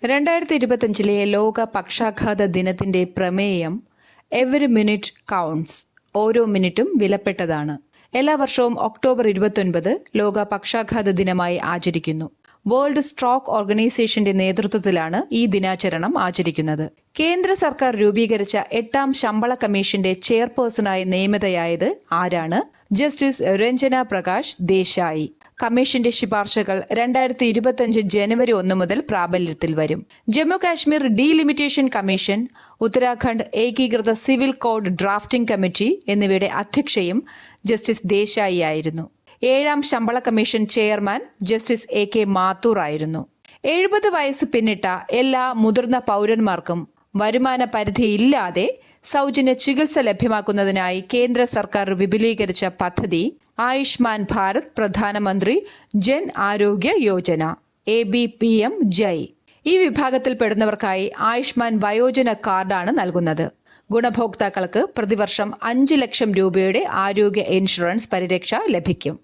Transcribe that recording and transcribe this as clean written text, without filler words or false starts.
2025 ലോക പക്ഷാഘാത ദിനത്തിന്റെ പ്രമേയം എവറി മിനിറ്റ് കൗണ്ട്സ്, ഓരോ മിനിറ്റും വിലപ്പെട്ടതാണ്. എല്ലാ വർഷവും ഒക്ടോബർ 29 ലോക പക്ഷാഘാത ദിനമായി ആചരിക്കുന്നു. വേൾഡ് സ്ട്രോക്ക് ഓർഗനൈസേഷന്റെ നേതൃത്വത്തിലാണ് ഈ ദിനാചരണം ആചരിക്കുന്നത്. കേന്ദ്ര സർക്കാർ രൂപീകരിച്ച 8ാം ശമ്പള കമ്മീഷന്റെ ചെയർപേഴ്സണായി നിയമിതയായത് ആരാണ്? ജസ്റ്റിസ് രഞ്ജന പ്രകാശ് ദേശായി. കമ്മീഷന്റെ ശുപാർശകൾ 2025 ജനുവരി 1 മുതൽ പ്രാബല്യത്തിൽ വരും. ജമ്മു കാശ്മീർ ഡീലിമിറ്റേഷൻ കമ്മീഷൻ, ഉത്തരാഖണ്ഡ് ഏകീകൃത സിവിൽ കോഡ് ഡ്രാഫ്റ്റിംഗ് കമ്മിറ്റി എന്നിവയുടെ അധ്യക്ഷയും ജസ്റ്റിസ് ദേശായി ആയിരുന്നു. 7ാം ശമ്പള commission chairman justice AK Mathur ആയിരുന്നു. 70 വയസ്സ് പിന്നിട്ട എല്ലാ മുതിർന്ന പൗരന്മാർക്കും വരുമാന പരിധിയില്ലാതെ സൗജന്യ ചികിത്സ ലഭ്യമാക്കുന്നതിനായി കേന്ദ്ര സർക്കാർ വിപുലീകരിച്ച പദ്ധതി ആയുഷ്മാൻ ഭാരത് പ്രധാനമന്ത്രി ജൻ ആരോഗ്യ യോജന ABPM ജയ്. ഈ വിഭാഗത്തിൽപ്പെടുന്നവർക്കായി ആയുഷ്മാൻ വയോജന കാർഡാണ് നൽകുന്നത്. ഗുണഭോക്താക്കൾക്ക് പ്രതിവർഷം 5 ലക്ഷം രൂപയുടെ ആരോഗ്യ ഇൻഷുറൻസ് പരിരക്ഷ ലഭിക്കും.